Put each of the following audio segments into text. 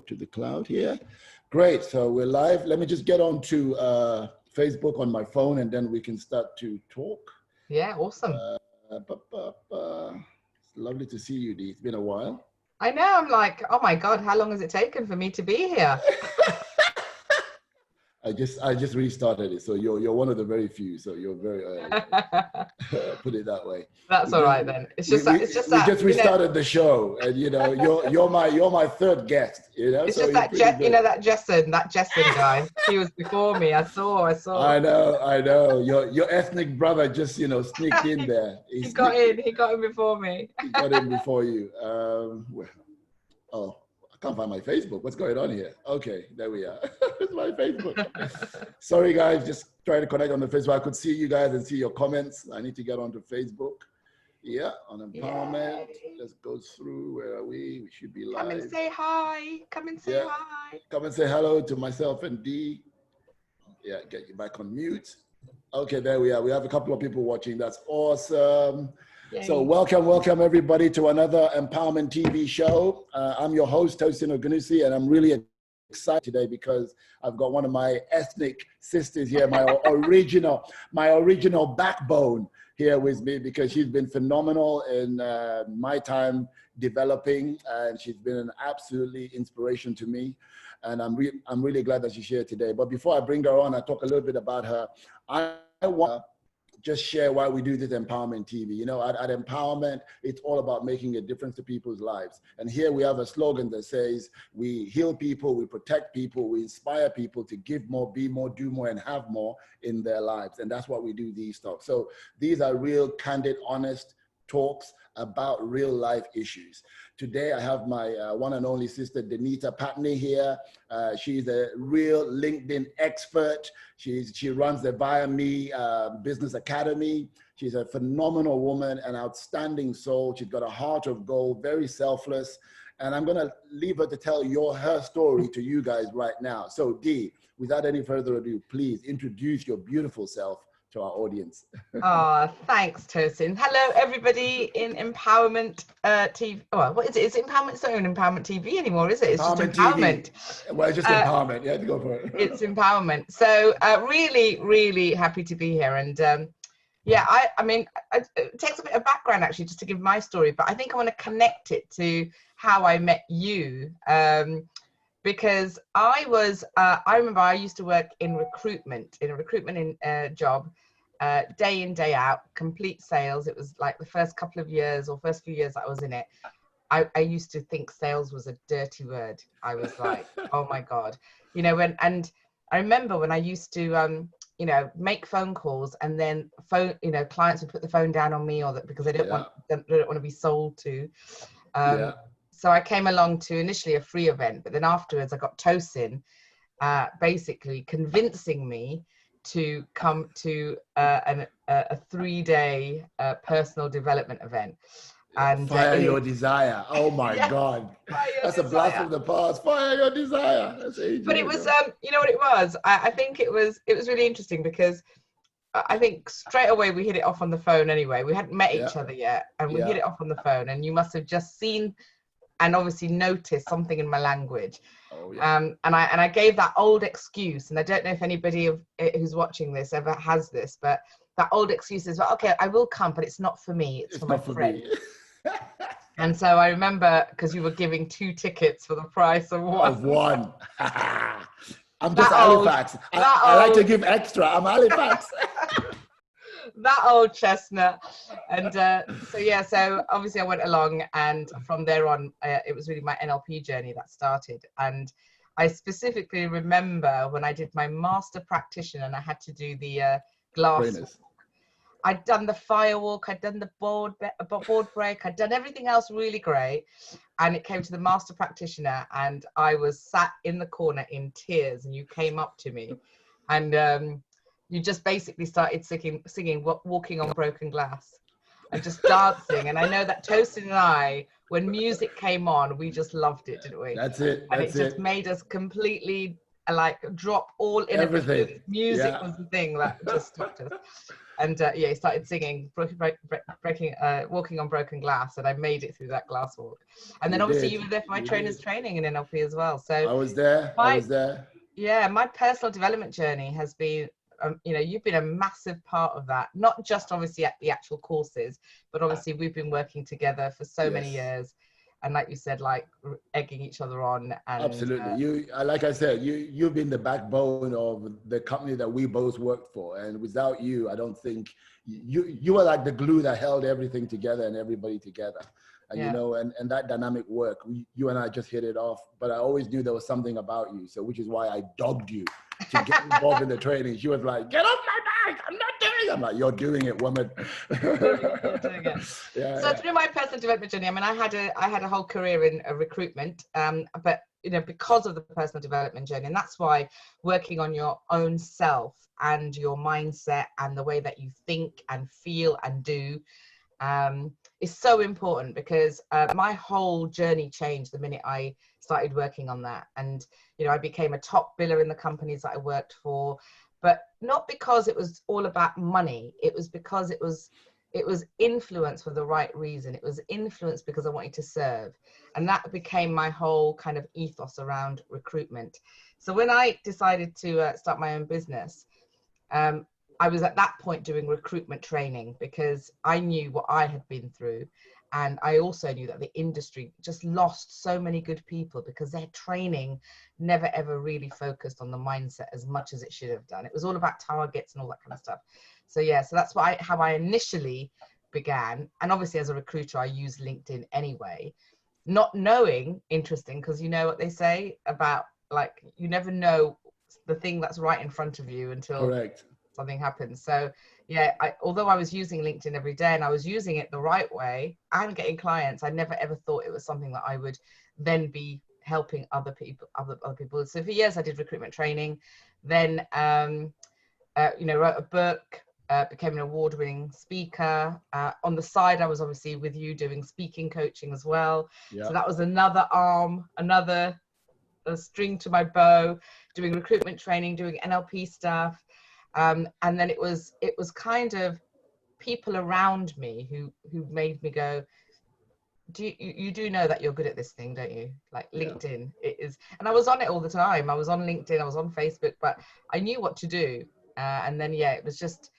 to the cloud here. Great, so we're live. Let me just get on to Facebook on my phone and then we can start to talk. Yeah, awesome. It's lovely to see you, Dee. It's been a while. I know, I'm like, oh my God, how long has it taken for me to be here? I just restarted it, so you're one of the very few, so you're very early. Put it that way. That's all right then. It's just that we just restarted the show, and you're my third guest. It's so just that that Jessen guy. He was before me. I saw. I know. Your ethnic brother just sneaked in there. He got in. He got in before me. He got in before you. I can't find my Facebook. What's going on here? Okay, there we are. It's my Facebook. Sorry, guys. Just trying to connect on the Facebook. I could see you guys and see your comments. I need to get onto Facebook. Yeah, on Empowerment. Yay. Let's go through. Where are we? We should be live. Come and say hi. Come and say hi. Come and say hello to myself and Dee. Yeah, get you back on mute. Okay, there we are. We have a couple of people watching. That's awesome. Yay. So welcome everybody to another Empowerment TV show. I'm your host, Tosin Ogunusi, and I'm really excited today because I've got one of my ethnic sisters here, my original backbone here with me, because she's been phenomenal in my time developing, and she's been an absolutely inspiration to me. And I'm really glad that she's here today. But before I bring her on, I talk a little bit about her. I want to just share why we do this Empowerment TV. At Empowerment, it's all about making a difference to people's lives. And here we have a slogan that says, we heal people, we protect people, we inspire people to give more, be more, do more, and have more in their lives. And that's what we do these talks. So these are real, candid, honest talks about real life issues. Today, I have my one and only sister, Deenita Pattni here. She's a real LinkedIn expert. She runs the Via Me Business Academy. She's a phenomenal woman, an outstanding soul. She's got a heart of gold, very selfless. And I'm gonna leave her to tell her story to you guys right now. So Dee, without any further ado, please introduce your beautiful self to our audience. Oh, thanks, Tosin. Hello, everybody in Empowerment TV. Oh, what is it? Is Empowerment? It's not even Empowerment TV anymore, is it? It's just Empowerment. Well, it's just Empowerment. Yeah, go for it. It's Empowerment. So really, really happy to be here. And I mean, it takes a bit of background actually just to give my story, but I think I want to connect it to how I met you. Because I remember I used to work in a recruitment job, day in, day out, complete sales. It was like the first few years that I was in it. I used to think sales was a dirty word. I was like, oh my God, and I remember when I used to, make phone calls and then clients would put the phone down on me because they don't want to be sold to. So I came along to initially a free event, but then afterwards I got Tosin basically convincing me to come to a 3-day personal development event. And Fire Your Desire. Oh my God. That's a blast from the past. Fire Your Desire. That's but it was, you know what it was? I think it was really interesting because I think straight away we hit it off on the phone anyway. We hadn't met each other yet, and we hit it off on the phone, and you must have just seen and obviously noticed something in my language. Oh, yeah. And I gave that old excuse, and I don't know if anybody who's watching this ever has this, but that old excuse is, well, okay, I will come, but it's not for me, it's for my friend. And so I remember, because you were giving 2 tickets for the price of one. I'm just Halifax. I like to give extra. I'm Halifax. That old chestnut. And so obviously I went along, and from there on it was really my NLP journey that started. And I specifically remember when I did my master practitioner and I had to do the glass walk. I'd done the firewalk, I'd done the board break, I'd done everything else really great, and it came to the master practitioner and I was sat in the corner in tears, and you came up to me and you just basically started singing Walking on Broken Glass and just dancing. And I know that Tosin and I, when music came on, we just loved it, didn't we? That's it. And it just made us completely like drop all in everything. Music was the thing that just stopped us. And yeah, he started singing, walking on broken glass, and I made it through that glass walk. And then obviously you were there for my trainer's training in NLP as well. So I was there. I was there. Yeah, my personal development journey has been, you know, you've been a massive part of that. Not just obviously at the actual courses, but obviously we've been working together for so many years. And like you said, like egging each other on. And absolutely, like I said, you've been the backbone of the company that we both worked for, and without you, I don't think you were like the glue that held everything together and everybody together. And you know, and that dynamic work, you and I just hit it off. But I always knew there was something about you, so which is why I dogged you to get involved in the training. She was like, "Get off my back! I'm not doing it." I'm like, "You're doing it, woman." You're doing it. So through my personal development journey, I mean, I had a whole career in recruitment, but you know, because of the personal development journey, and that's why working on your own self and your mindset and the way that you think and feel and do is so important, because my whole journey changed the minute I started working on that. And you know, I became a top biller in the companies that I worked for, but not because it was all about money. It was because it was influence for the right reason. It was influence because I wanted to serve, and that became my whole kind of ethos around recruitment. So when I decided to start my own business, I was at that point doing recruitment training because I knew what I had been through. And I also knew that the industry just lost so many good people because their training never ever really focused on the mindset as much as it should have done. It was all about targets and all that kind of stuff. So yeah, so that's how I initially began. And obviously as a recruiter, I use LinkedIn anyway, not knowing, interesting, because you know what they say about, like, you never know the thing that's right in front of you until something happens. So yeah, although I was using LinkedIn every day and I was using it the right way and getting clients, I never ever thought it was something that I would then be helping other people. So for years I did recruitment training, then you know, wrote a book, became an award-winning speaker. On the side, I was obviously with you doing speaking coaching as well. So that was another arm, another string to my bow, doing recruitment training, doing NLP stuff. And then it was kind of people around me who made me go, you do know that you're good at this thing, don't you? Like LinkedIn, it is. And I was on it all the time. I was on LinkedIn, I was on Facebook, but I knew what to do. And then, yeah, it was just,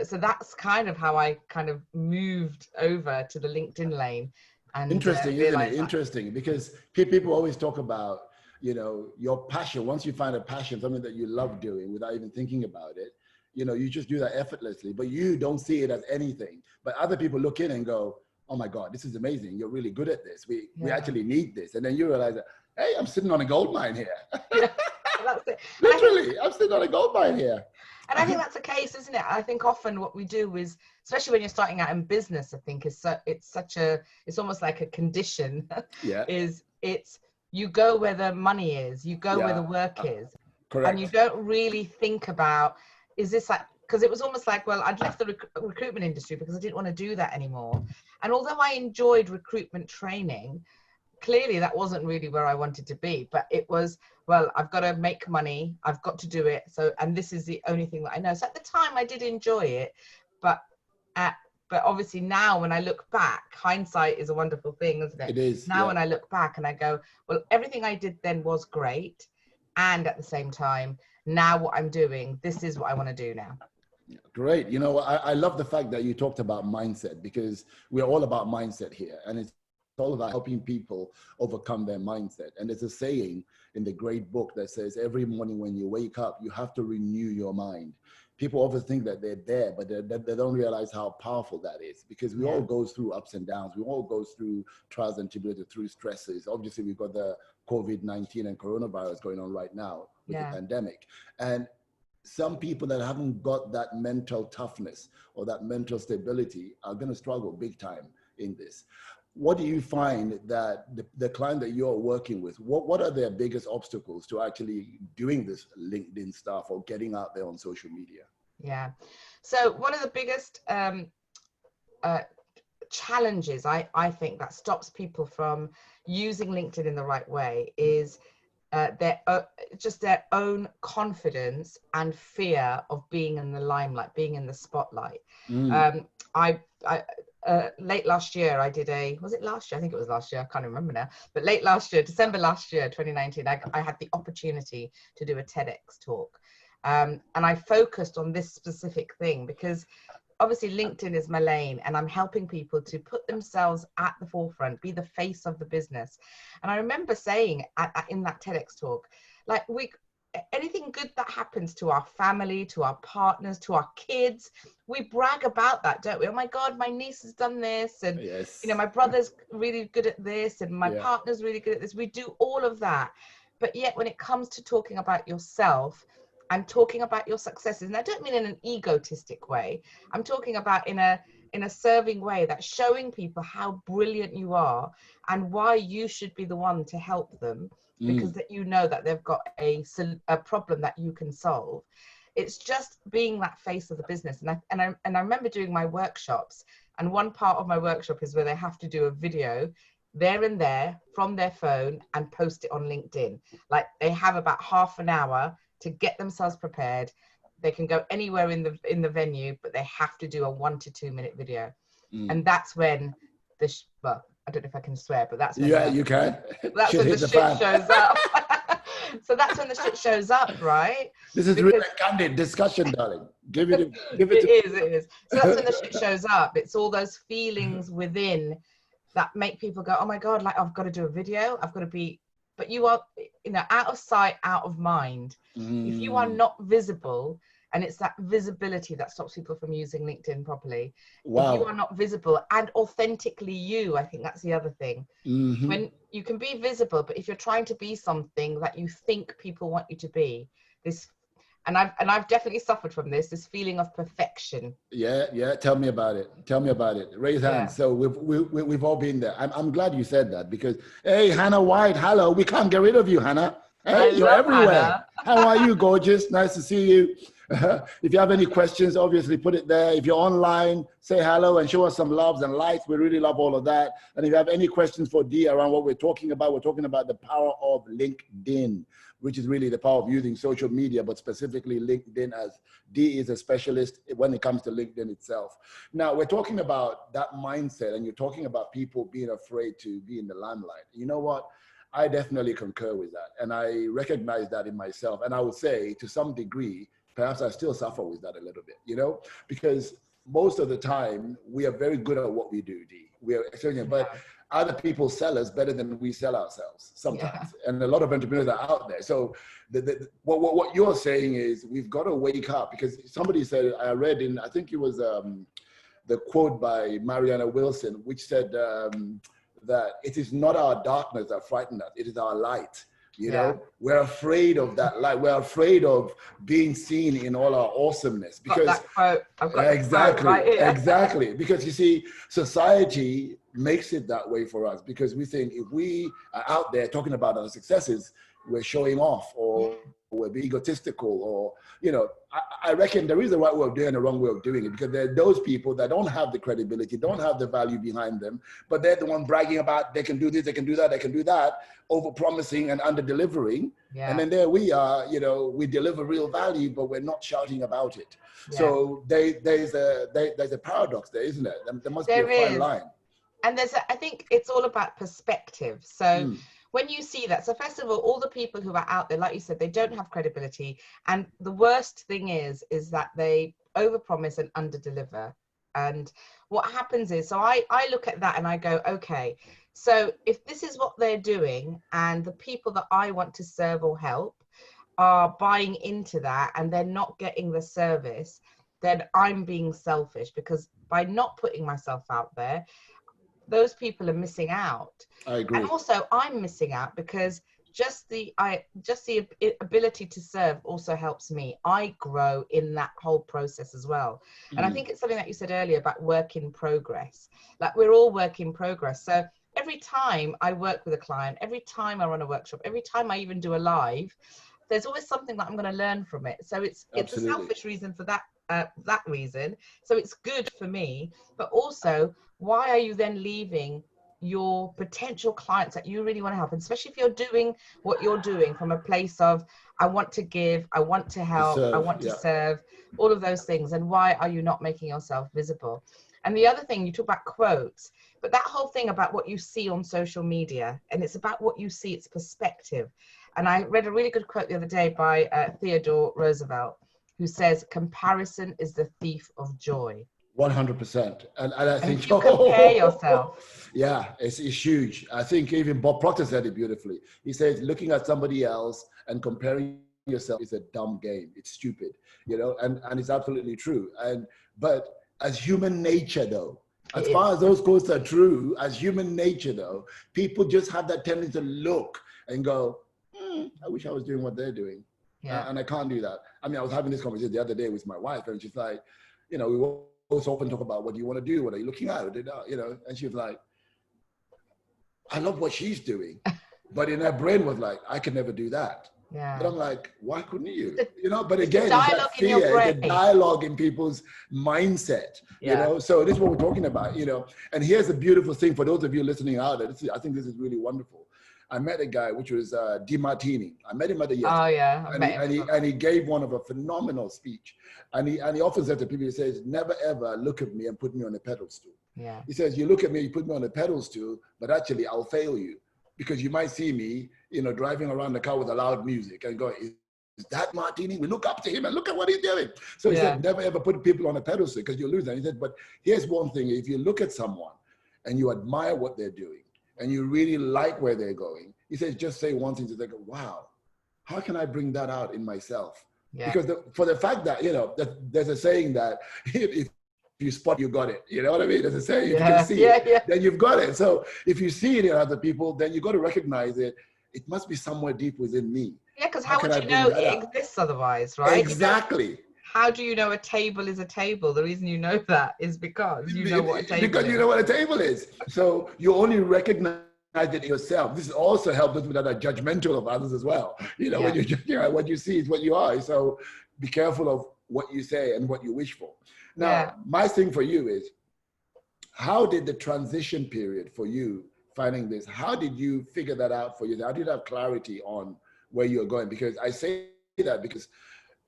so that's kind of how I kind of moved over to the LinkedIn lane. And interesting, isn't it? Interesting, because people always talk about, you know, your passion. Once you find a passion, something that you love doing without even thinking about it, you know, you just do that effortlessly, but you don't see it as anything. But other people look in and go, "Oh my God, this is amazing. You're really good at this. We actually need this." And then you realize that, hey, I'm sitting on a gold mine here. Yeah, that's it. Literally, I'm sitting on a gold mine here. And I think that's the case, isn't it? I think often what we do is, especially when you're starting out in business, I think it's almost like a condition. It's you go where the money is, you go where the work is. Correct. And you don't really think about, is this like, because it was almost like, well, I'd left the recruitment industry because I didn't want to do that anymore. And although I enjoyed recruitment training, clearly that wasn't really where I wanted to be. But it was, well, I've got to make money, I've got to do it. So, and this is the only thing that I know. So at the time I did enjoy it, but obviously now when I look back, hindsight is a wonderful thing, isn't it? It is. Now when I look back and I go, well, everything I did then was great. And at the same time, now what I'm doing, this is what I want to do now. Great. You know, I love the fact that you talked about mindset, because we're all about mindset here. And it's all about helping people overcome their mindset. And there's a saying in the great book that says, every morning when you wake up, you have to renew your mind. People often think that they're there, but they don't realize how powerful that is, because we all go through ups and downs. We all go through trials and tribulations, through stresses. Obviously, we've got the COVID-19 and coronavirus going on right now with the pandemic. And some people that haven't got that mental toughness or that mental stability are going to struggle big time in this. What do you find that the client that you're working with, what are their biggest obstacles to actually doing this LinkedIn stuff or getting out there on social media? Yeah. So one of the biggest challenges I think that stops people from using LinkedIn in the right way is just their own confidence and fear of being in the limelight, being in the spotlight. I late last year, I did was it last year? I think it was last year. I can't remember now. But late last year, December last year, 2019, I had the opportunity to do a TEDx talk. And I focused on this specific thing because obviously LinkedIn is my lane, and I'm helping people to put themselves at the forefront, be the face of the business. And I remember saying in that TEDx talk, like, anything good that happens to our family, to our partners, to our kids, we brag about that, don't we? Oh my God, my niece has done this, and yes. you know, my brother's really good at this, and my partner's really good at this. We do all of that. But yet when it comes to talking about yourself and talking about your successes, and I don't mean in an egotistic way, I'm talking about in a serving way, that's showing people how brilliant you are and why you should be the one to help them, because that you know that they've got a problem that you can solve. It's just being that face of the business. And I remember doing my workshops, and one part of my workshop is where they have to do a video there and there from their phone and post it on LinkedIn. Like, they have about half an hour to get themselves prepared. They can go anywhere in the venue, but they have to do a 1 to 2 minute video. And that's when well, I don't know if I can swear, but that's when you can. That's when the shit shows up. So that's when the shit shows up, right? This is really a candid discussion, darling. Give it. It is. So that's when the shit shows up. It's all those feelings within that make people go, oh my God, like, I've got to do a video. I've got to be, but you are, you know, out of sight, out of mind. If you are not visible, and it's that visibility that stops people from using LinkedIn properly. Wow. If you are not visible and authentically you, I think that's the other thing. When you can be visible, but if you're trying to be something that you think people want you to be, and I've definitely suffered from this feeling of perfection. Yeah. Tell me about it. Raise hands. So we've all been there. I'm glad you said that, because, hey, Hannah White, hello. We can't get rid of you, Hannah. Hey, you're everywhere. How are you, gorgeous? Nice to see you. If you have any questions, obviously put it there. If you're online, say hello and show us some loves and likes. We really love all of that. And if you have any questions for Dee around what we're talking about the power of LinkedIn, which is really the power of using social media, but specifically LinkedIn, as Dee is a specialist when it comes to LinkedIn itself. Now, we're talking about that mindset, and you're talking about people being afraid to be in the limelight. You know what? I definitely concur with that. And I recognize that in myself. And I would say, to some degree, perhaps I still suffer with that a little bit, you know, because most of the time we are very good at what we do, Dee. But other people sell us better than we sell ourselves sometimes. And a lot of entrepreneurs are out there. So what you're saying is we've got to wake up, because somebody said, I read in, I think it was the quote by Mariana Wilson, which said that it is not our darkness that frightens us, it is our light. You know, we're afraid of that light. We're afraid of being seen in all our awesomeness. Because exactly. Because you see, society makes it that way for us, because we think if we are out there talking about our successes, we're showing off, or we're being egotistical, or, you know, I reckon there is a right way of doing it and a wrong way of doing it, because there are those people that don't have the credibility, don't have the value behind them, but they're the one bragging about they can do this, they can do that, they can do that, over promising and under delivering. And then there we are, you know, we deliver real value, but we're not shouting about it. So there's a paradox there, isn't it? There must be a fine line. And I think it's all about perspective. So when you see that, so first of all the people who are out there, like you said, they don't have credibility. And the worst thing is that they overpromise and underdeliver. And what happens is, so I look at that and I go, okay, so if this is what they're doing, and the people that I want to serve or help are buying into that, and they're not getting the service, then I'm being selfish, because by not putting myself out there, those people are missing out. I agree. And also I'm missing out, because just the ability to serve also helps me. I grow in that whole process as well. And I think it's something that you said earlier about work in progress. Like, we're all work in progress. So every time I work with a client, every time I run a workshop, every time I even do a live, there's always something that I'm going to learn from it. So it's a selfish reason for that reason. So it's good for me, but also, why are you then leaving your potential clients that you really want to help, and especially if you're doing what you're doing from a place of, I want to give, I want to help, I want to serve, all of those things, and why are you not making yourself visible? And the other thing, you talk about quotes, but that whole thing about what you see on social media, and it's about what you see, it's perspective. And I read a really good quote the other day by Theodore Roosevelt, who says, comparison is the thief of joy. 100%. And I think if you compare yourself. Yeah, it's huge. I think even Bob Proctor said it beautifully. He says, looking at somebody else and comparing yourself is a dumb game. It's stupid, you know, and it's absolutely true. But as human nature, though, as far as those quotes are true, as human nature, though, people just have that tendency to look and go, I wish I was doing what they're doing. Yeah. And I can't do that. I mean, I was having this conversation the other day with my wife, and she's like, you know, we both often talk about what do you want to do? What are you looking at? You know, and she was like, I love what she's doing. But in her brain was like, I could never do that. Yeah. But I'm like, why couldn't you? You know, but again, it's that fear, it's a dialogue in people's mindset, you know? So this is what we're talking about, you know? And here's the beautiful thing for those of you listening out there. I think this is really wonderful. I met a guy, which was Deenita. I met him at the Oh yeah, and he gave one of a phenomenal speech. And he often said to people, he says, never ever look at me and put me on a pedestal. Yeah. He says, you look at me, you put me on a pedestal, but actually I'll fail you. Because you might see me, you know, driving around the car with a loud music and go, is that Martini? We look up to him and look at what he's doing. So he said, never ever put people on a pedestal because you'll lose that. He said, but here's one thing. If you look at someone and you admire what they're doing and you really like where they're going, he says, just say one thing to think, wow, how can I bring that out in myself? Yeah. Because for the fact that, you know, there's a saying that if you spot, you got it. You know what I mean? There's a saying, if you can see it, then you've got it. So if you see it in other people, then you got to recognize it. It must be somewhere deep within me. Yeah, because how would you know it exists otherwise, right? Exactly. How do you know a table is a table? The reason you know that is because you know what a table is. Because you know what a table is. So you only recognize it yourself. This also helps us with that judgmental of others as well. You know, when what you see is what you are. So be careful of what you say and what you wish for. Now, my thing for you is, how did the transition period for you finding this, how did you figure that out for you? How did you have clarity on where you're going? Because I say that because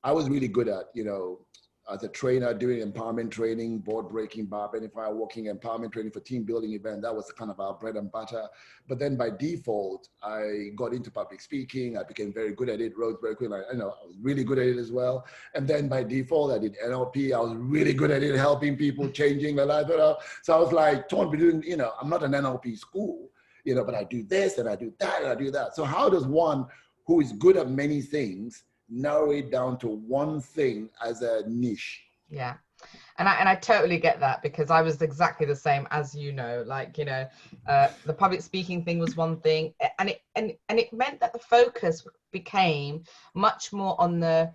I was really good at, you know, as a trainer doing empowerment training, board breaking, bar bending, fire walking, empowerment training for team building event. That was kind of our bread and butter. But then by default, I got into public speaking. I became very good at it, wrote very quickly. I was really good at it as well. And then by default, I did NLP. I was really good at it, helping people, changing their life. So I was like torn between, you know, I'm not an NLP school, you know, but I do this and I do that and I do that. So how does one who is good at many things narrow it down to one thing as a niche? Yeah. And I totally get that, because I was exactly the same, as you know, like, you know, the public speaking thing was one thing, and it meant that the focus became much more on the,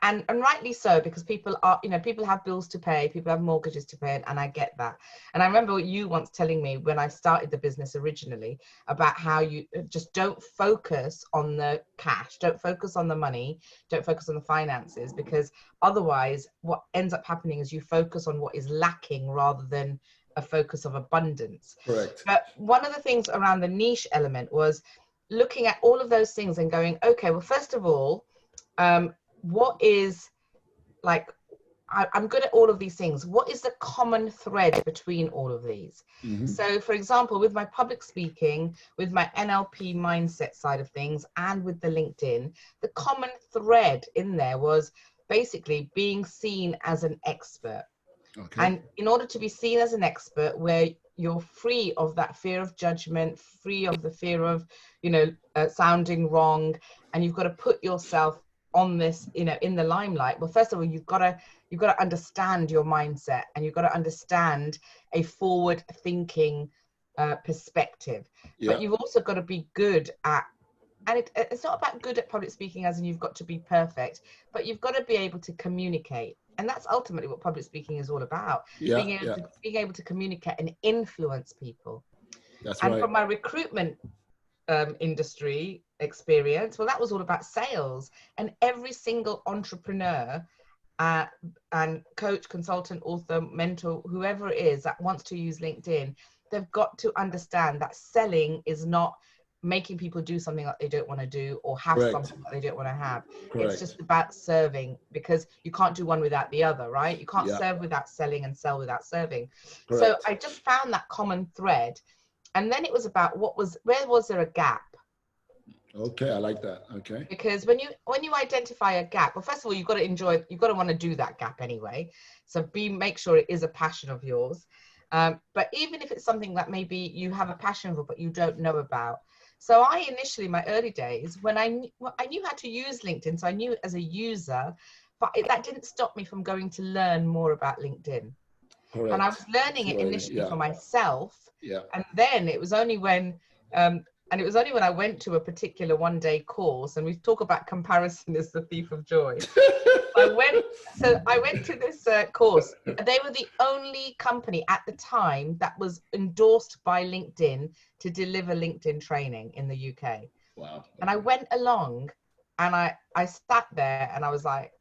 and rightly so, because people are, you know, people have bills to pay, people have mortgages to pay, and I get that. And I remember you once telling me when I started the business originally about how you just don't focus on the cash, don't focus on the money, don't focus on the finances, because otherwise what ends up happening is you focus on what is lacking rather than a focus of abundance. Correct. But one of the things around the niche element was looking at all of those things and going, okay, well, first of all, what is, like, I'm good at all of these things. What is the common thread between all of these? Mm-hmm. So for example, with my public speaking, with my NLP mindset side of things, and with the LinkedIn, the common thread in there was basically being seen as an expert. Okay. And in order to be seen as an expert, where you're free of that fear of judgment, free of the fear of, you know, sounding wrong, and you've got to put yourself on this, you know, in the limelight. Well, first of all, you've got to understand your mindset, and you've got to understand a forward thinking perspective. But you've also got to be good at, and it's not about good at public speaking as in you've got to be perfect, but you've got to be able to communicate. And that's ultimately what public speaking is all about. Being able to communicate and influence people. That's and right. From my recruitment industry experience, well, that was all about sales, and every single entrepreneur and coach, consultant, author, mentor, whoever it is that wants to use LinkedIn, they've got to understand that selling is not making people do something that they don't want to do or have Correct. something that they don't want to have. Correct. It's just about serving, because you can't do one without the other, right? You can't serve without selling and sell without serving. Correct. So I just found that common thread. And then it was about where was there a gap? Okay, I like that. Okay. Because when you identify a gap, well, first of all, you've got to want to do that gap anyway. So make sure it is a passion of yours. But even if it's something that maybe you have a passion for, but you don't know about. So I initially, my early days, when I knew how to use LinkedIn, so I knew it as a user, but that didn't stop me from going to learn more about LinkedIn. Correct. And I was learning it initially for myself. Yeah. And then it was only when I went to a particular one-day course, and we talk about comparison as the thief of joy. I went to this course. They were the only company at the time that was endorsed by LinkedIn to deliver LinkedIn training in the UK. Wow. And I went along, and I sat there, and I was like,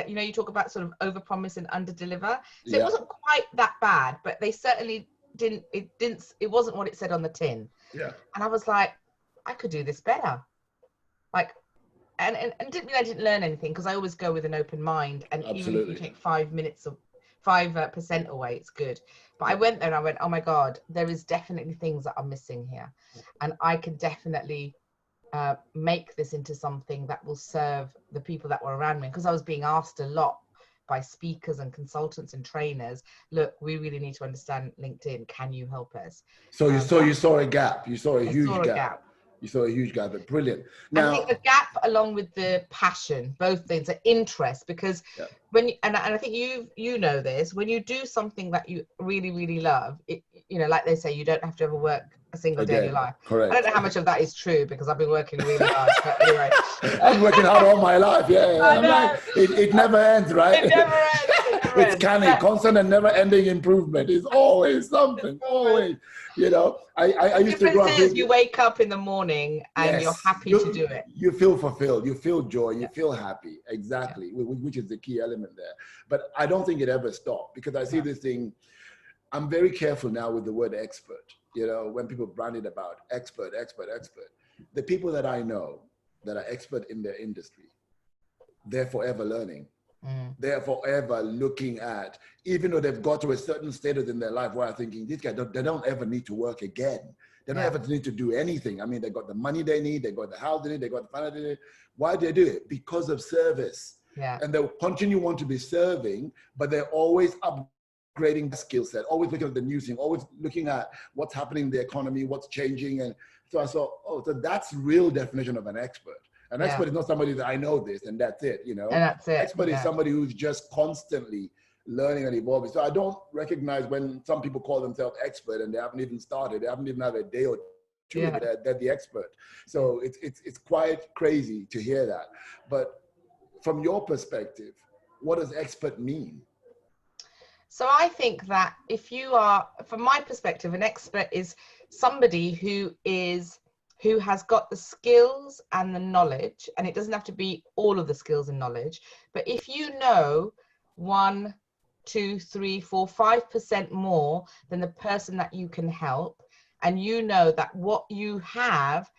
you talk about sort of overpromise and underdeliver. So it wasn't quite that bad, but they certainly it wasn't what it said on the tin. Yeah. And I was like, I could do this better. Like, and didn't mean I didn't learn anything, because I always go with an open mind. And even if you take 5% away, it's good. But I went there and I went, oh my God, there is definitely things that are missing here. And I can definitely make this into something that will serve the people that were around me. Because I was being asked a lot by speakers and consultants and trainers, look, we really need to understand LinkedIn. Can you help us? So you saw a gap. You saw a huge gap. You saw a huge gap. Brilliant. Now, I think the gap, along with the passion, both things, are interest, because when and I think you know this, when you do something that you really, really love, it, like they say, you don't have to ever work a single day of your life. Correct. I don't know how much of that is true, because I've been working really hard. But anyway, I'm working hard all my life. I'm like, it never ends, right? It never ends. It's canny, constant and never-ending improvement. It's always something. Always. I used to grow up. You wake up in the morning and you're happy to do it. You feel fulfilled. You feel joy. You feel happy. Exactly, which is the key element there. But I don't think it ever stopped, because I see this thing. I'm very careful now with the word expert. When people brand it about expert. The people that I know that are expert in their industry, they're forever learning. They're forever looking at, even though they've got to a certain status in their life where I'm thinking, these guys, they don't ever need to work again. They don't ever need to do anything. I mean, they got the money they need, they got the house they need, they got the finance they need. Why do they do it? Because of service. Yeah. And they'll continue want to be serving, but they're always upgrading the skill set, always looking at the new thing, always looking at what's happening in the economy, what's changing. And so I saw, so that's real definition of an expert. An expert is not somebody that I know this and that's it, And that's it. Expert is somebody who's just constantly learning and evolving. So I don't recognize when some people call themselves expert and they haven't even started, they haven't even had a day or two, they're the expert. So it's quite crazy to hear that. But from your perspective, what does expert mean? So I think that from my perspective, an expert is somebody who has got the skills and the knowledge, and it doesn't have to be all of the skills and knowledge, but if you know 1, 2, 3, 4, 5% more than the person that you can help, and you know that what you have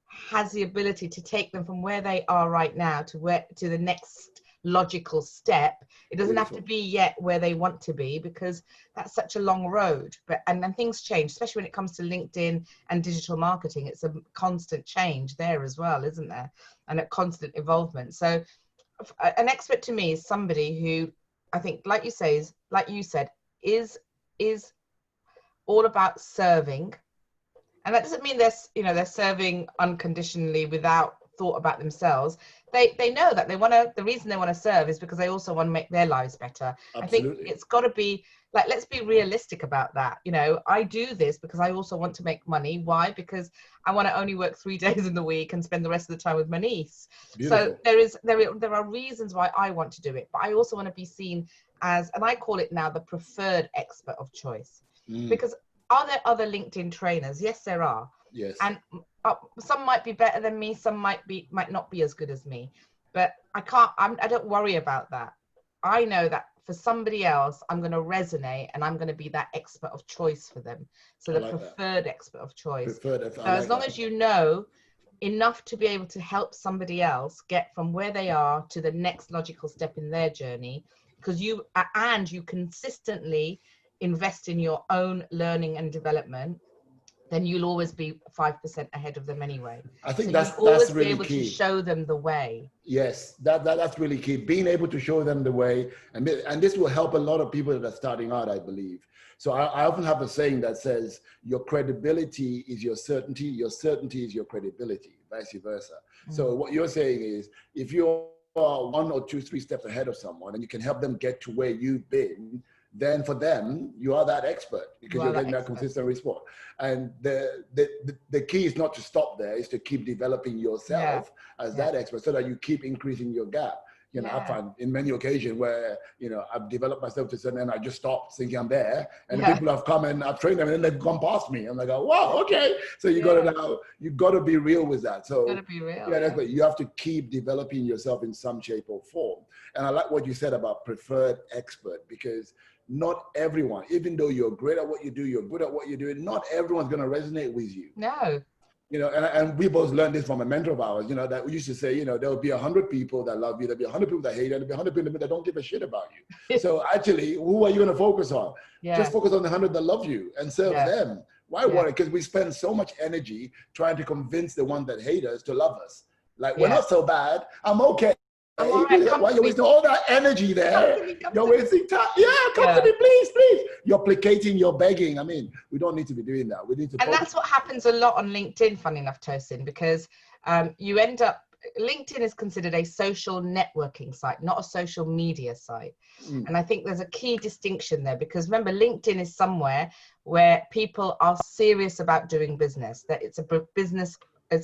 has the ability to take them from where they are right now to the next logical step. It doesn't have to be yet where they want to be, because that's such a long road. But and things change, especially when it comes to LinkedIn and digital marketing. It's a constant change there as well, isn't there? And a constant involvement. So an expert to me is somebody who, I think, like you said, is all about serving. And that doesn't mean they're serving unconditionally without thought about themselves. They know that the reason they want to serve is because they also want to make their lives better. Absolutely. I think it's got to be like, let's be realistic about that. I do this because I also want to make money. Why? Because I want to only work 3 days in the week and spend the rest of the time with my niece. Beautiful. So there are reasons why I want to do it, but I also want to be seen as, and I call it now, the preferred expert of choice. Because are there other LinkedIn trainers? Yes, there are. Yes. And some might be better than me, some might not be as good as me, but I don't worry about that. I know that for somebody else, I'm going to resonate and I'm going to be that expert of choice for them. So the preferred expert of choice. So as long as you know enough to be able to help somebody else get from where they are to the next logical step in their journey, because you consistently invest in your own learning and development, then you'll always be 5% ahead of them anyway. I think so that's always really be able key. to show them the way. Yes, that's really key. Being able to show them the way, and this will help a lot of people that are starting out, I believe. So I often have a saying that says, your credibility is your certainty is your credibility, vice versa. So what you're saying is, if you're 1 or 2, 3 steps ahead of someone and you can help them get to where you've been, then for them, you are that expert because you're getting that consistent response. And the key is not to stop there, is to keep developing yourself as that expert so that you keep increasing your gap. You know, I find in many occasions where, you know, I've developed myself to a certain end, I just stopped thinking I'm there. And people have come and I've trained them and then they've gone past me. I'm like, oh, wow, okay. So you got to be real with that. So you got to be real. That's what you have to keep developing yourself in some shape or form. And I like what you said about preferred expert, because not everyone, even though you're great at what you do, you're good at what you're doing, not everyone's going to resonate with you. No. You know, and we both learned this from a mentor of ours, you know, that we used to say, you know, there will be 100 people that love you, there'll be 100 people that hate you, there'll be 100 people that don't give a shit about you. So actually, who are you going to focus on? Just focus on the 100 that love you and serve them. Why worry? Because we spend so much energy trying to convince the one that hate us to love us. Like, we're not so bad, I'm okay. Why you're wasting all that energy there? You're wasting time. Come to me, please. You're placating, you're begging. I mean, we don't need to be doing that. We need to. And that's what happens a lot on LinkedIn, funny enough, Tosin, because you end up, LinkedIn is considered a social networking site, not a social media site. And I think there's a key distinction there, because remember, LinkedIn is somewhere where people are serious about doing business, that it's a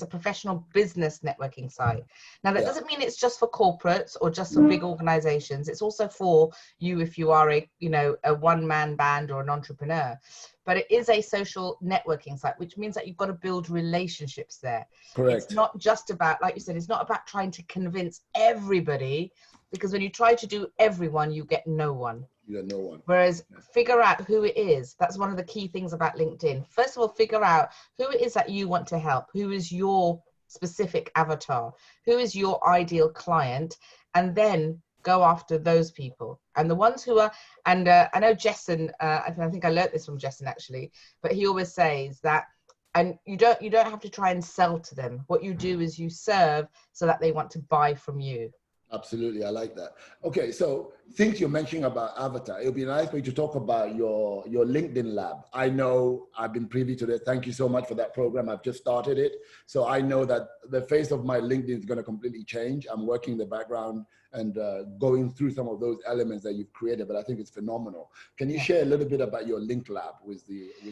professional business networking site. Now, that doesn't mean it's just for corporates or just for big organizations. It's also for you if you are a one-man band or an entrepreneur. But it is a social networking site, which means that you've got to build relationships there. Correct. It's not just about, like you said, it's not about trying to convince everybody, because when you try to do everyone, you get no one. You got no one. Whereas figure out who it is. That's one of the key things about LinkedIn. First of all, figure out who it is that you want to help. Who is your specific avatar? Who is your ideal client? And then go after those people. And the ones who are, and I know Jessen, I think I learned this from Jessen actually, but he always says that, and you don't have to try and sell to them. What you do is you serve so that they want to buy from you. Absolutely, I like that. Okay, so things you're mentioning about avatar, it would be nice for you to talk about your LinkedIn lab. I know I've been privy to that. Thank you so much for that program. I've just started it. So I know that the face of my LinkedIn is going to completely change. I'm working in the background and going through some of those elements that you've created, but I think it's phenomenal. Can you share a little bit about your link lab with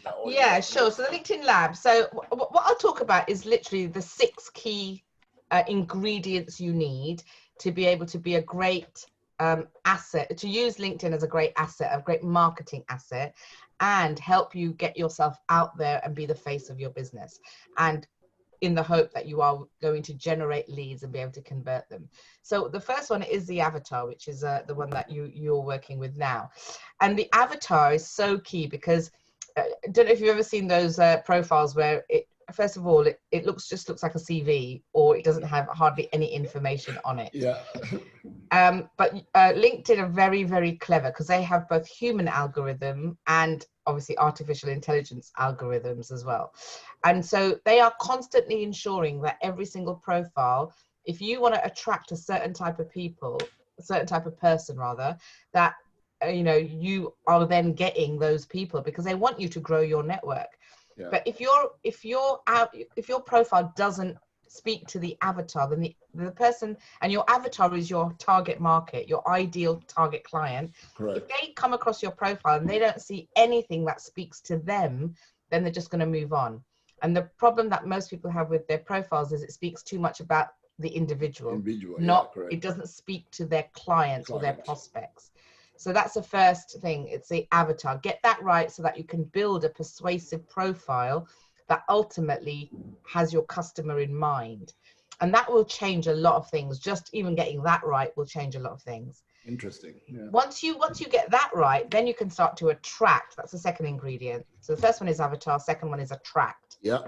our audience? Yeah, sure. So the LinkedIn lab. So what I'll talk about is literally the 6 key ingredients you need to be able to be a great asset, to use LinkedIn as a great asset, a great marketing asset, and help you get yourself out there and be the face of your business. And in the hope that you are going to generate leads and be able to convert them. So the first one is the avatar, which is the one that you're working with now. And the avatar is so key because I don't know if you've ever seen those profiles where first of all, it just looks like a CV, or it doesn't have hardly any information on it. Yeah. But LinkedIn are very, very clever because they have both human algorithm and obviously artificial intelligence algorithms as well. And so they are constantly ensuring that every single profile, if you want to attract a certain type of people, a certain type of person rather, that you are then getting those people because they want you to grow your network. Yeah. But if your profile doesn't speak to the avatar, then the person, and your avatar is your target market, your ideal target client. Correct. If they come across your profile and they don't see anything that speaks to them, then they're just going to move on. And the problem that most people have with their profiles is it speaks too much about the individual, it doesn't speak to their clients or their prospects. So that's the first thing. It's the avatar. Get that right so that you can build a persuasive profile that ultimately has your customer in mind. And that will change a lot of things. Just even getting that right will change a lot of things. Interesting. Yeah. Once you get that right, then you can start to attract. That's the second ingredient. So the first one is avatar, second one is attract. Yeah.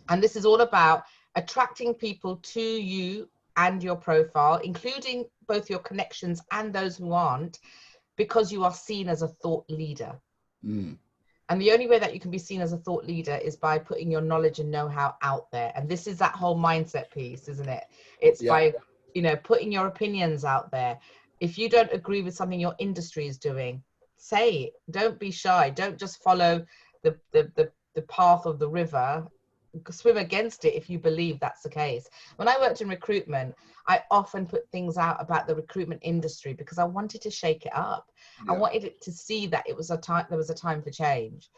And this is all about attracting people to you and your profile, including both your connections and those who aren't, because you are seen as a thought leader. And the only way that you can be seen as a thought leader is by putting your knowledge and know-how out there. And this is that whole mindset piece, isn't it? It's by, you know, putting your opinions out there. If you don't agree with something your industry is doing, say it. Don't be shy. Don't just follow the path of the river. Swim against it if you believe that's the case. When I worked in recruitment, I often put things out about the recruitment industry because I wanted to shake it up. I wanted it to see that it was a time, there was a time for change.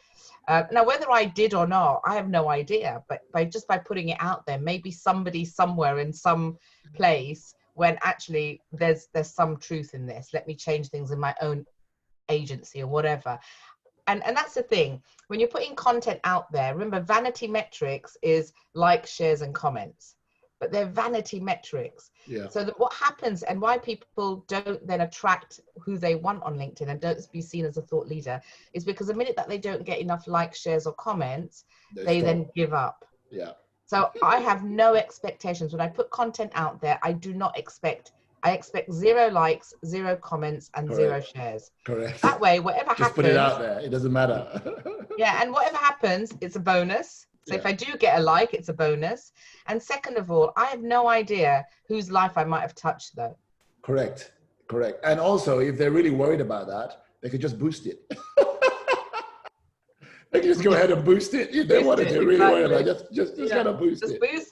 Now, whether I did or not, I have no idea. But by putting it out there, maybe somebody somewhere in some place, when actually there's some truth in this. Let me change things in my own agency or whatever. And that's the thing, when you're putting content out there, remember vanity metrics is like, shares and comments, but they're vanity metrics. So that what happens and why people don't then attract who they want on LinkedIn and don't be seen as a thought leader is because the minute that they don't get enough likes, shares or comments, they then give up. So I have no expectations. When I put content out there, I expect 0 likes, 0 comments, and 0 shares. That way, whatever happens, just put it out there. It doesn't matter. And whatever happens, it's a bonus. So if I do get a like, it's a bonus. And second of all, I have no idea whose life I might have touched, though. Correct. And also, if they're really worried about that, they could just boost it. They can just go ahead and boost it if they wanted to. Really worried about it. Just kind of boost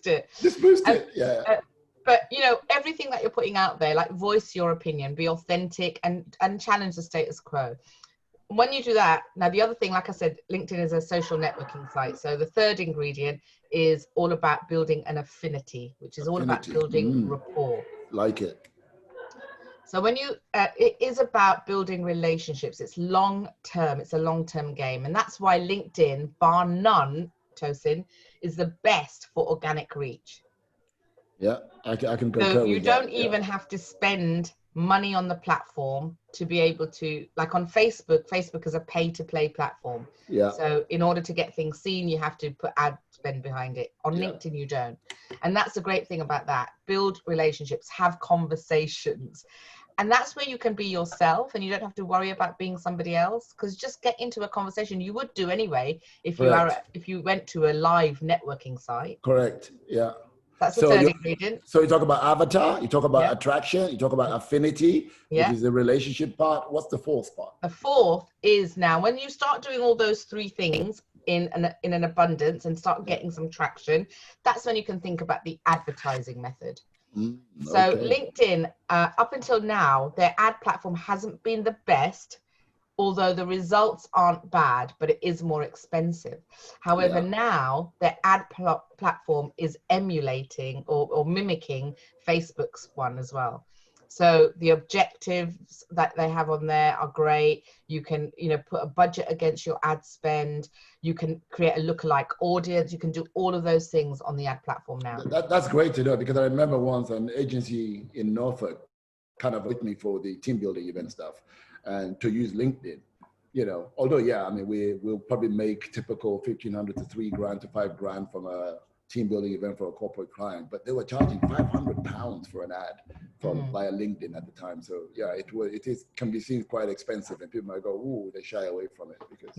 it. Just boost it. But, you know, everything that you're putting out there, like voice your opinion, be authentic and challenge the status quo. When you do that, now the other thing, like I said, LinkedIn is a social networking site. So the third ingredient is all about building an affinity, which is all about building rapport. Like it. So when you, it is about building relationships. It's long-term. It's a long-term game. And that's why LinkedIn, bar none, Tosin, is the best for organic reach. Yeah, I can concur so you with don't that. even have to spend money on the platform to be able to, like on Facebook is a pay-to-play platform. So in order to get things seen, you have to put ad spend behind it. On LinkedIn, you don't. And that's the great thing about that. Build relationships, have conversations. And that's where you can be yourself and you don't have to worry about being somebody else, because just get into a conversation you would do anyway if you went to a live networking site. Correct. Yeah. That's the third ingredient. So you talk about avatar, you talk about attraction, you talk about affinity, which is the relationship part. What's the fourth part? The fourth is now when you start doing all those 3 things in an abundance and start getting some traction, that's when you can think about the advertising method. So LinkedIn, up until now, their ad platform hasn't been the best, although the results aren't bad, but it is more expensive. However, now their ad platform is emulating or mimicking Facebook's one as well. So the objectives that they have on there are great. You can, put a budget against your ad spend. You can create a lookalike audience. You can do all of those things on the ad platform now. That's great to know, because I remember once an agency in Norfolk kind of with me for the team building event stuff and to use LinkedIn. Although, we'll probably make typical 1,500 to $3,000 to $5,000 from a team building event for a corporate client, but they were charging £500 for an ad via LinkedIn at the time. So can be seen quite expensive, and people might go, "Ooh," they shy away from it because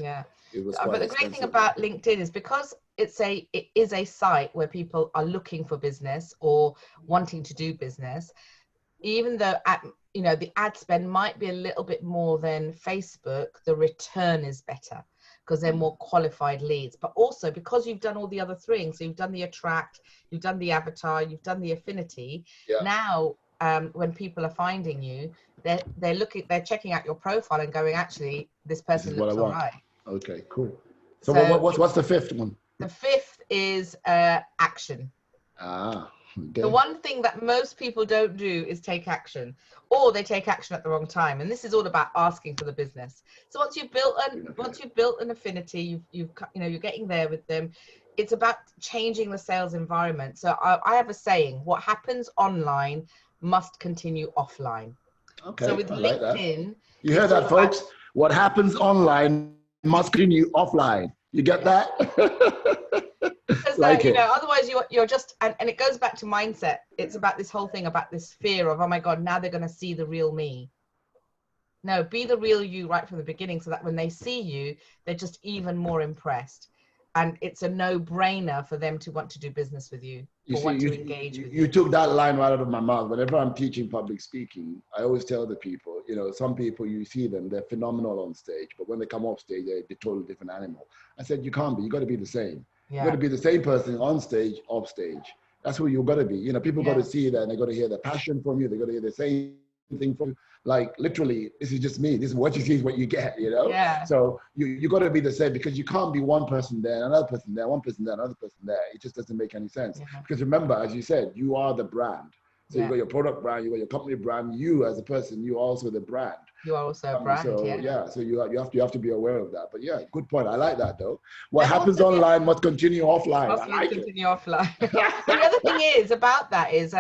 it was quite But the expensive. great thing about LinkedIn is because it is a site where people are looking for business or wanting to do business, even though the ad spend might be a little bit more than Facebook, the return is better because they're more qualified leads. But also because you've done all the other things, so you've done the attract, you've done the avatar, you've done the affinity. Now, when people are finding you, they're checking out your profile and going, actually, this person looks all right. Okay, cool. So what's the fifth one? The fifth is action. Okay. The one thing that most people don't do is take action, or they take action at the wrong time. And this is all about asking for the business. So once you've built an affinity, you're getting there with them. it's about changing the sales environment. So I have a saying: what happens online must continue offline. Okay, so with I like that. LinkedIn, You heard that, folks? What happens online must continue offline. You get that? Like, you know, otherwise you're just, and it goes back to mindset. It's about this whole thing about this fear of, oh my God, now they're going to see the real me. No, be the real you right from the beginning, so that when they see you, they're just even more impressed. And it's a no-brainer for them to want to do business with you, to engage with you. You took that line right out of my mouth. Whenever I'm teaching public speaking, I always tell the people, you know, some people, you see them, they're phenomenal on stage, but when they come off stage, they're a totally different animal. I said, you can't be. You got to be the same. You got to be the same person on stage, off stage. That's who you got to be. You know, people got to see that, and they got to hear the passion from you. They got to hear the same thing from you. Like, literally, this is just me. This is what you see is what you get, you know? So you got to be the same, because you can't be one person there, another person there, one person there, another person there. It just doesn't make any sense. Because remember, as you said, you are the brand. So you got your product brand, you got your company brand. You as a person, you are also the brand. You are also a brand. So you have to be aware of that. But yeah, good point. I like that though. What happens online must continue offline. Must continue offline. The other thing is about that is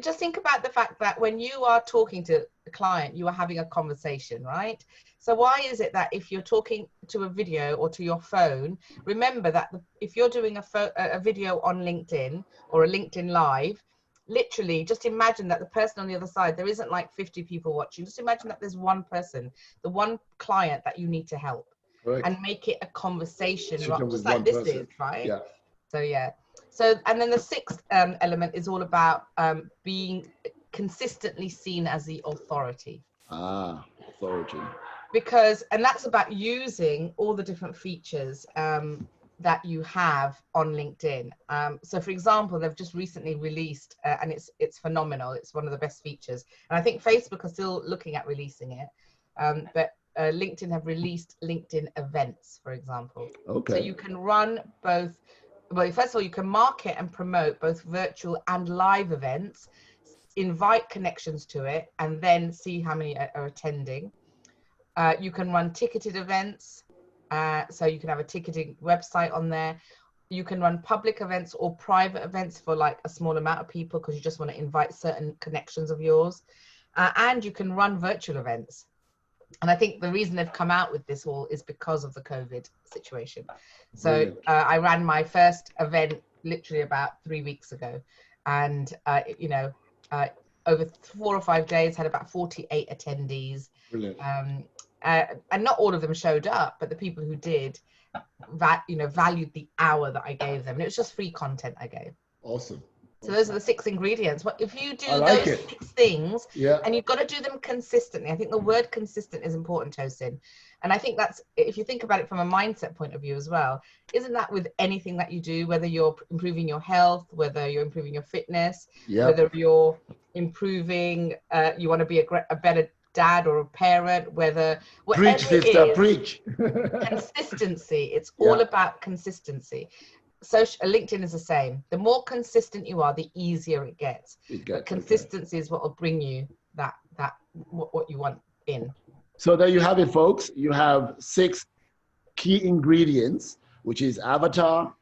just think about the fact that when you are talking to a client, you are having a conversation, right? So why is it that if you're talking to a video or to your phone, remember that if you're doing a video on LinkedIn or a LinkedIn Live, literally just imagine that the person on the other side, there isn't like 50 people watching. Just imagine that there's one person, the one client that you need to help. Correct. And make it a conversation, just like this is, right? So, and then the sixth element is all about being consistently seen as the authority. Authority. Because, and that's about using all the different features that you have on LinkedIn. So for example, they've just recently released, and it's phenomenal. It's one of the best features. And I think Facebook are still looking at releasing it. But LinkedIn have released LinkedIn events, for example. Okay. So you can run both. Well, first of all, you can market and promote both virtual and live events, invite connections to it, and then see how many are attending. You can run ticketed events. So you can have a ticketing website on there. You can run public events or private events for like a small amount of people because you just want to invite certain connections of yours. And you can run virtual events. And I think the reason they've come out with this all is because of the COVID situation. So I ran my first event literally about 3 weeks ago. And, you know, over 4 or 5 days, had about 48 attendees. Brilliant. And not all of them showed up, but the people who did, valued the hour that I gave them. And it was just free content I gave. Awesome. So those are the 6 ingredients. What if you do those 6 things, and you've got to do them consistently? I think the word consistent is important, Tosin. And I think that's, if you think about it from a mindset point of view as well, isn't that with anything that you do, whether you're improving your health, whether you're improving your fitness, whether you're improving, you want to be a better dad or a parent, whatever preach, sister, preach. Consistency. It's all about consistency. LinkedIn is the same. The more consistent you are, the easier it gets. But consistency is what will bring you what you want in. So there you have it, folks. You have 6 key ingredients, which is avatar,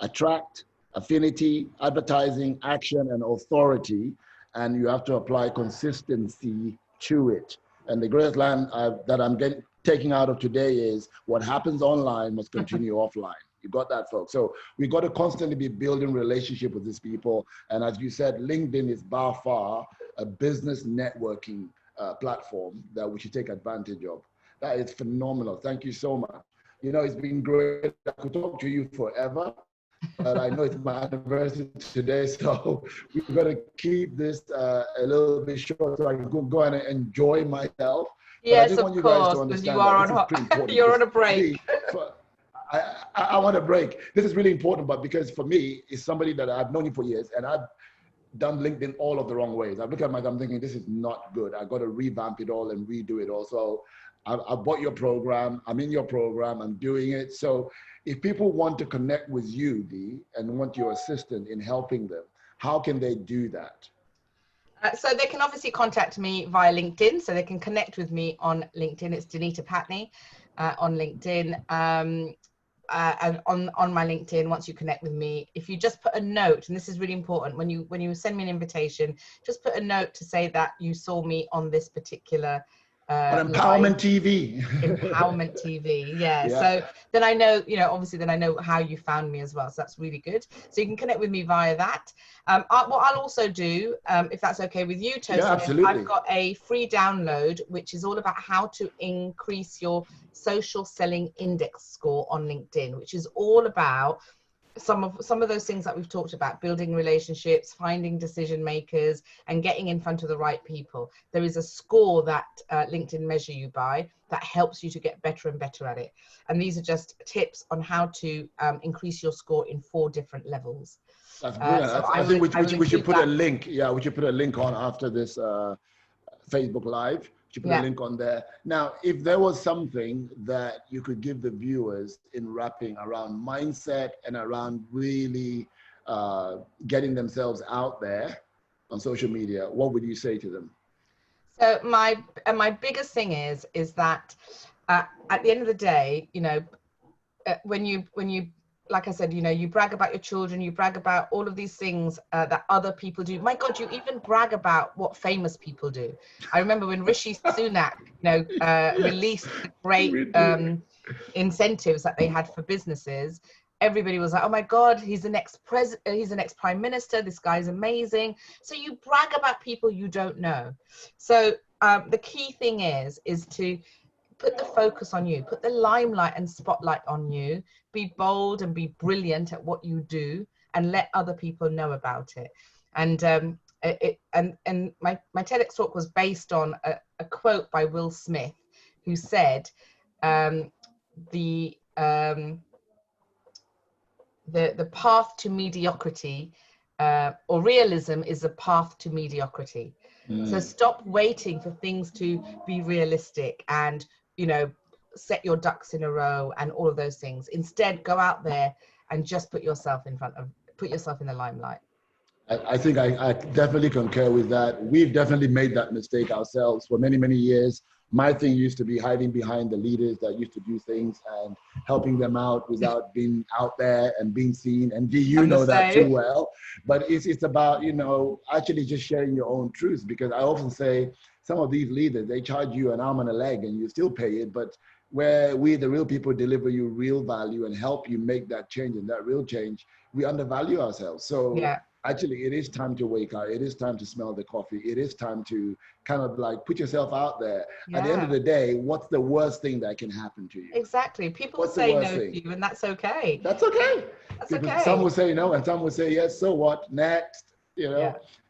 attract, affinity, advertising, action, and authority. And you have to apply consistency to it. And the greatest line that I'm taking out of today is, what happens online must continue offline. You got that, folks? So we got to constantly be building relationship with these people. And as you said, LinkedIn is by far a business networking platform that we should take advantage of. That is phenomenal. Thank you so much. You know, it's been great. I could talk to you forever, but I know it's my anniversary today, so we've got to keep this a little bit short so I can go and enjoy myself. Yes, of course, because you are you're on a break. I want a break. This is really important, but because for me, it's somebody that I've known you for years, and I've done LinkedIn all of the wrong ways. I look at myself, I'm thinking, this is not good. I got to revamp it all and redo it all. So I bought your program. I'm in your program. I'm doing it. So if people want to connect with you, Dee, and want your assistance in helping them, how can they do that? So they can obviously contact me via LinkedIn. So they can connect with me on LinkedIn. It's Deenita Pattni on LinkedIn. and on my LinkedIn, once you connect with me, if you just put a note, and this is really important, when you send me an invitation, just put a note to say that you saw me on this particular on Empowerment TV. Empowerment TV, yeah. Yeah. So then I know, obviously then I know how you found me as well. So that's really good. So you can connect with me via that. What I'll also do, if that's okay with you, Tosin, yeah, absolutely. I've got a free download, which is all about how to increase your social selling index score on LinkedIn, which is all about some of those things that we've talked about: building relationships, finding decision makers, and getting in front of the right people. There is a score that LinkedIn measure you by that helps you to get better and better at it. And these are just tips on how to increase your score in 4 different levels. That's brilliant. So I think we should put that. a link. Yeah, we should put a link on after this Facebook Live. You put a link on there. Now, if there was something that you could give the viewers in wrapping around mindset and around really getting themselves out there on social media, what would you say to them? So my biggest thing is that at the end of the day, when you like I said, you brag about your children, you brag about all of these things that other people do. My God, you even brag about what famous people do. I remember when Rishi Sunak, released the great incentives that they had for businesses. Everybody was like, oh my God, he's the next he's the next prime minister. This guy's amazing. So you brag about people you don't know. So the key thing is to put the focus on you, put the limelight and spotlight on you, be bold and be brilliant at what you do, and let other people know about it. And my TEDx talk was based on a quote by Will Smith, who said, the path to mediocrity, or realism, is the path to mediocrity. So stop waiting for things to be realistic and set your ducks in a row and all of those things. Instead, go out there and just put yourself in the limelight. I think I definitely concur with that. We've definitely made that mistake ourselves for many, many years. My thing used to be hiding behind the leaders that used to do things and helping them out without being out there and being seen. And you know that too well. But it's about, actually just sharing your own truth, because I often say some of these leaders, they charge you an arm and a leg and you still pay it. But where we, the real people, deliver you real value and help you make that change, and that real change, we undervalue ourselves. So actually, it is time to wake up. It is time to smell the coffee. It is time to kind of like put yourself out there. At the end of the day, what's the worst thing that can happen to you? Exactly. People say no to you, and that's okay. That's okay. That's okay. Some will say no, and some will say yes. So what? Next,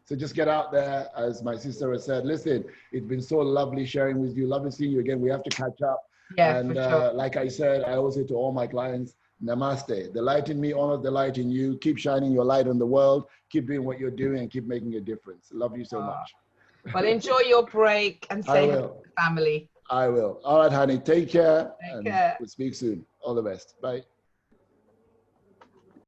So just get out there. As my sister has said, listen, it's been so lovely sharing with you. Lovely seeing you again. We have to catch up. Yeah, and for sure. Like I said, I always say to all my clients, namaste. The light in me honors the light in you. Keep shining your light on the world. Keep doing what you're doing and keep making a difference. Love you so much. Well, enjoy your break and say hello to the family. I will. All right, honey. Take care. Take care. We'll speak soon. All the best. Bye.